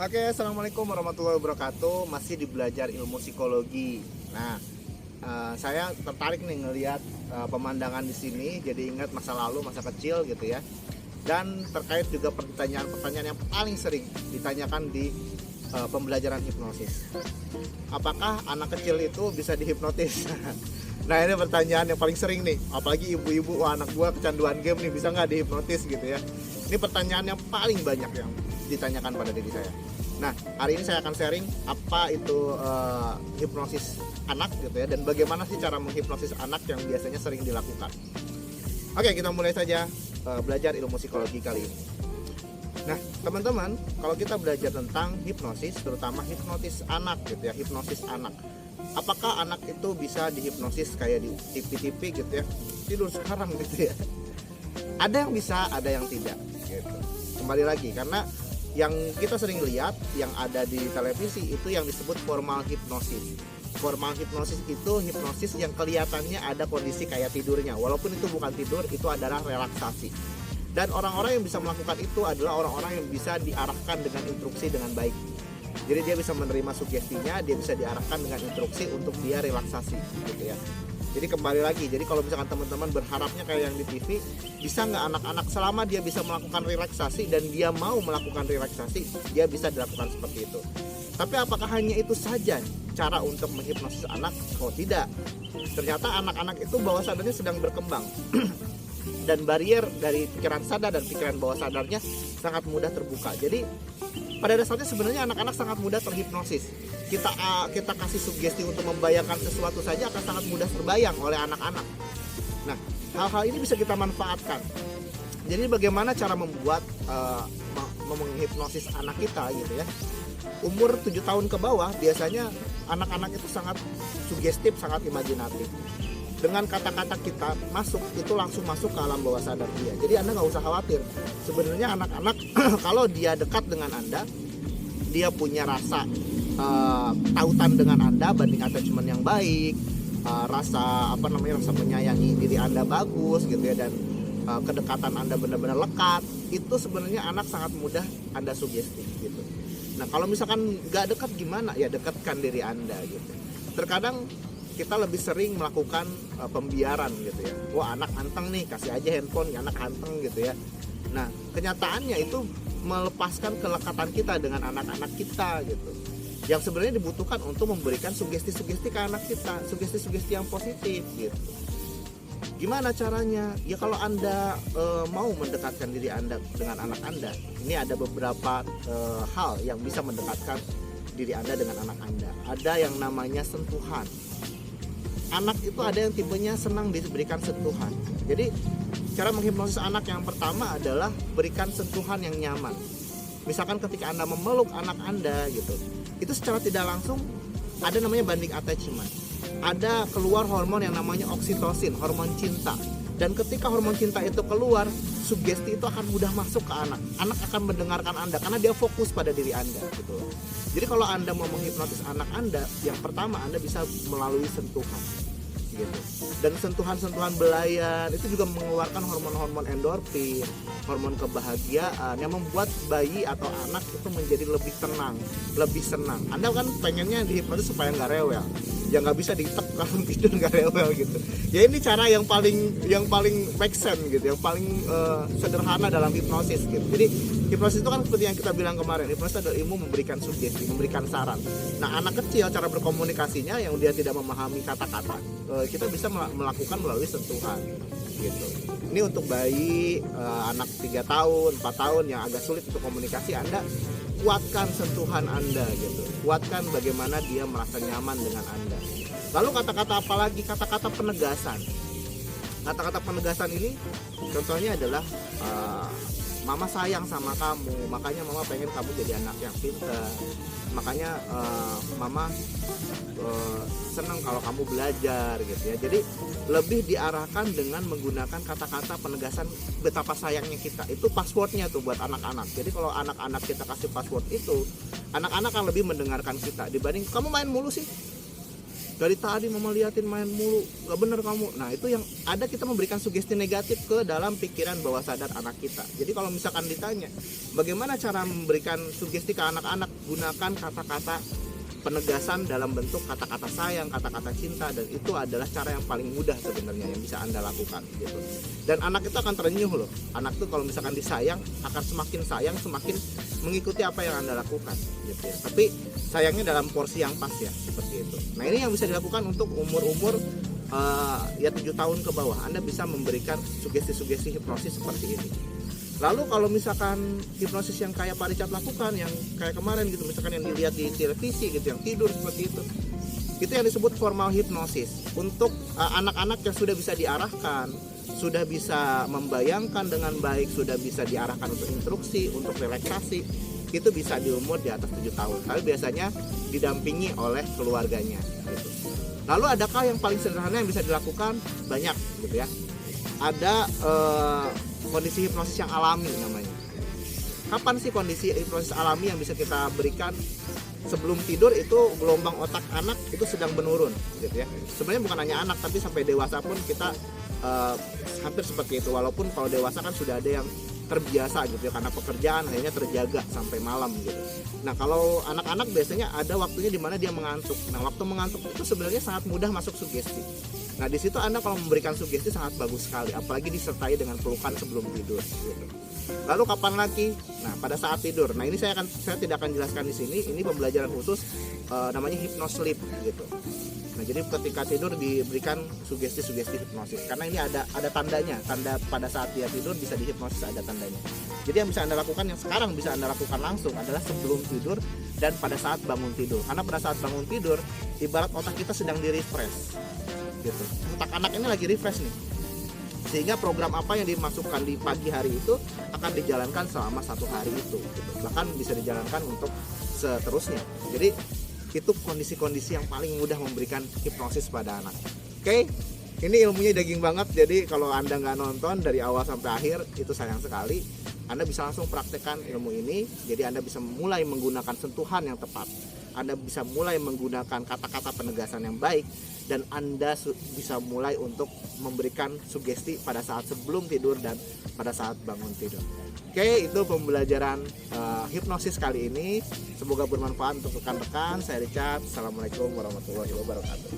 Oke, assalamualaikum warahmatullahi wabarakatuh. Masih di belajar ilmu psikologi. Nah, saya tertarik nih ngelihat pemandangan di sini. Jadi ingat masa lalu, masa kecil gitu ya. Dan terkait juga pertanyaan-pertanyaan yang paling sering ditanyakan di pembelajaran hipnosis. Apakah anak kecil itu bisa dihipnotis? Nah, ini pertanyaan yang paling sering nih. Apalagi ibu-ibu, wah anak gua kecanduan game nih, bisa nggak dihipnotis gitu ya. Ini pertanyaan yang paling banyak yang ditanyakan pada diri saya. Nah, hari ini saya akan sharing apa itu hipnosis anak gitu ya, dan bagaimana sih cara menghipnosis anak yang biasanya sering dilakukan. Oke, kita mulai saja belajar ilmu psikologi kali ini. Nah, teman-teman, kalau kita belajar tentang hipnosis, terutama hipnotis anak gitu ya, hipnosis anak. Apakah anak itu bisa dihipnosis kayak di TV-TV gitu ya, tidur sekarang gitu ya? Ada yang bisa, ada yang tidak gitu. Kembali lagi, karena yang kita sering lihat yang ada di televisi itu yang disebut formal hipnosis. Formal hipnosis itu hipnosis yang kelihatannya ada kondisi kayak tidurnya, walaupun itu bukan tidur, itu adalah relaksasi. Dan orang-orang yang bisa melakukan itu adalah orang-orang yang bisa diarahkan dengan instruksi dengan baik. Jadi dia bisa menerima sugestinya, dia bisa diarahkan dengan instruksi untuk dia relaksasi gitu ya. Jadi kembali lagi, jadi kalau misalkan teman-teman berharapnya kayak yang di TV, bisa nggak anak-anak, selama dia bisa melakukan relaksasi dan dia mau melakukan relaksasi, dia bisa dilakukan seperti itu. Tapi apakah hanya itu saja cara untuk menghipnosis anak? Oh tidak. Ternyata anak-anak itu bawah sadarnya sedang berkembang. Dan barier dari pikiran sadar dan pikiran bawah sadarnya sangat mudah terbuka. Jadi pada dasarnya sebenarnya anak-anak sangat mudah terhipnosis. Kita kasih sugesti untuk membayangkan sesuatu saja akan sangat mudah terbayang oleh anak-anak. Nah, hal-hal ini bisa kita manfaatkan. Jadi bagaimana cara membuat menghipnosis anak kita gitu ya. Umur 7 tahun ke bawah biasanya anak-anak itu sangat sugestif, sangat imajinatif. Dengan kata-kata kita masuk, itu langsung masuk ke alam bawah sadar dia. Jadi Anda nggak usah khawatir. Sebenarnya anak-anak kalau dia dekat dengan Anda, dia punya rasa tautan dengan Anda, banding attachment yang baik, rasa rasa menyayangi diri Anda bagus gitu ya, dan kedekatan Anda benar-benar lekat. Itu sebenarnya anak sangat mudah Anda sugesti gitu. Nah, kalau misalkan nggak dekat gimana? Ya dekatkan diri Anda gitu. Terkadang kita lebih sering melakukan pembiaran gitu ya. Wah, anak anteng nih, kasih aja handphone, ya anak anteng gitu ya. Nah, kenyataannya itu melepaskan kelekatan kita dengan anak-anak kita gitu. Yang sebenarnya dibutuhkan untuk memberikan sugesti-sugesti ke anak kita, sugesti-sugesti yang positif gitu. Gimana caranya? Ya kalau Anda mau mendekatkan diri Anda dengan anak Anda, ini ada beberapa hal yang bisa mendekatkan diri Anda dengan anak Anda. Ada yang namanya sentuhan. Anak itu ada yang tipenya senang diberikan sentuhan. Jadi cara menghipnosis anak yang pertama adalah berikan sentuhan yang nyaman. Misalkan ketika Anda memeluk anak Anda gitu, itu secara tidak langsung ada namanya banding attachment. Ada keluar hormon yang namanya oksitosin, hormon cinta. Dan ketika hormon cinta itu keluar, sugesti itu akan mudah masuk ke anak. Anak akan mendengarkan Anda karena dia fokus pada diri Anda gitu. Jadi kalau Anda mau menghipnotis anak Anda, yang pertama Anda bisa melalui sentuhan gitu. Dan sentuhan-sentuhan belayan itu juga mengeluarkan hormon-hormon endorfin, hormon kebahagiaan yang membuat bayi atau anak itu menjadi lebih tenang, lebih senang. Anda kan pengennya dihipnotis supaya nggak rewel, ya nggak bisa ditek kalau tidur nggak rewel gitu. Ya ini cara yang paling make sense gitu, yang paling sederhana dalam hipnosis gitu. Jadi hipnosis itu kan seperti yang kita bilang kemarin, hipnosis adalah ilmu memberikan sugesti, memberikan saran. Nah, anak kecil cara berkomunikasinya yang dia tidak memahami kata-kata, kita bisa melakukan melalui sentuhan gitu. Ini untuk bayi anak 3 tahun, 4 tahun yang agak sulit untuk komunikasi, Anda kuatkan sentuhan Anda gitu. Kuatkan bagaimana dia merasa nyaman dengan Anda. Lalu kata-kata apa lagi? Kata-kata penegasan. Kata-kata penegasan ini contohnya adalah mama sayang sama kamu, makanya mama pengen kamu jadi anak yang pintar. Makanya mama senang kalau kamu belajar gitu ya. Jadi lebih diarahkan dengan menggunakan kata-kata penegasan betapa sayangnya kita. Itu passwordnya tuh buat anak-anak. Jadi kalau anak-anak kita kasih password itu, anak-anak akan lebih mendengarkan kita dibanding kamu main mulu sih. dari tadi mama liatin main mulu, gak bener kamu. Nah itu yang ada, kita memberikan sugesti negatif ke dalam pikiran bawah sadar anak kita. Jadi kalau misalkan ditanya bagaimana cara memberikan sugesti ke anak-anak, gunakan kata-kata penegasan dalam bentuk kata-kata sayang, kata-kata cinta, dan itu adalah cara yang paling mudah sebenarnya yang bisa Anda lakukan gitu. Dan anak itu akan terenyuh loh. Anak tuh kalau misalkan disayang akan semakin sayang, semakin mengikuti apa yang Anda lakukan gitu ya. Tapi sayangnya dalam porsi yang pas ya, seperti itu. Nah ini yang bisa dilakukan untuk umur-umur ya 7 tahun ke bawah. Anda bisa memberikan sugesti-sugesti hipnosis seperti ini. Lalu kalau misalkan hipnosis yang kayak Pak Richard lakukan, yang kayak kemarin gitu, misalkan yang dilihat di televisi gitu, yang tidur seperti itu yang disebut formal hipnosis. Untuk anak-anak yang sudah bisa diarahkan, sudah bisa membayangkan dengan baik, sudah bisa diarahkan untuk instruksi, untuk relaksasi, itu bisa di umur di atas 7 tahun. Tapi biasanya didampingi oleh keluarganya gitu. Lalu adakah yang paling sederhana yang bisa dilakukan? Banyak gitu ya. Ada kondisi hipnosis yang alami namanya. Kapan sih kondisi hipnosis alami yang bisa kita berikan? Sebelum tidur itu gelombang otak anak itu sedang menurun gitu ya. Sebenarnya bukan hanya anak, tapi sampai dewasa pun kita hampir seperti itu. Walaupun kalau dewasa kan sudah ada yang terbiasa gitu ya, karena pekerjaan akhirnya terjaga sampai malam gitu. Nah kalau anak-anak biasanya ada waktunya di mana dia mengantuk. Nah waktu mengantuk itu sebenarnya sangat mudah masuk sugesti. Nah di situ Anda kalau memberikan sugesti sangat bagus sekali, apalagi disertai dengan pelukan sebelum tidur gitu. Lalu kapan lagi? Nah pada saat tidur. Nah ini saya tidak akan jelaskan di sini. Ini pembelajaran khusus namanya hypnosleep gitu. Nah jadi ketika tidur diberikan sugesti-sugesti hipnosis, karena ini ada tandanya, tanda pada saat dia tidur bisa dihipnosis, ada tandanya. Jadi yang bisa Anda lakukan, yang sekarang bisa Anda lakukan langsung adalah sebelum tidur dan pada saat bangun tidur. Karena pada saat bangun tidur ibarat otak kita sedang di-refresh gitu. Otak anak ini lagi refresh nih, sehingga program apa yang dimasukkan di pagi hari itu akan dijalankan selama 1 hari itu gitu. Bahkan bisa dijalankan untuk seterusnya. Jadi itu kondisi-kondisi yang paling mudah memberikan hipnosis pada anak. Oke, ini ilmunya daging banget. Jadi kalau Anda nggak nonton dari awal sampai akhir itu sayang sekali. Anda bisa langsung praktekkan ilmu ini. Jadi Anda bisa mulai menggunakan sentuhan yang tepat. Anda bisa mulai menggunakan kata-kata penegasan yang baik, dan Anda bisa mulai untuk memberikan sugesti pada saat sebelum tidur dan pada saat bangun tidur. Oke, itu pembelajaran hipnosis kali ini. Semoga bermanfaat untuk rekan-rekan. Saya Richard. Assalamualaikum warahmatullahi wabarakatuh.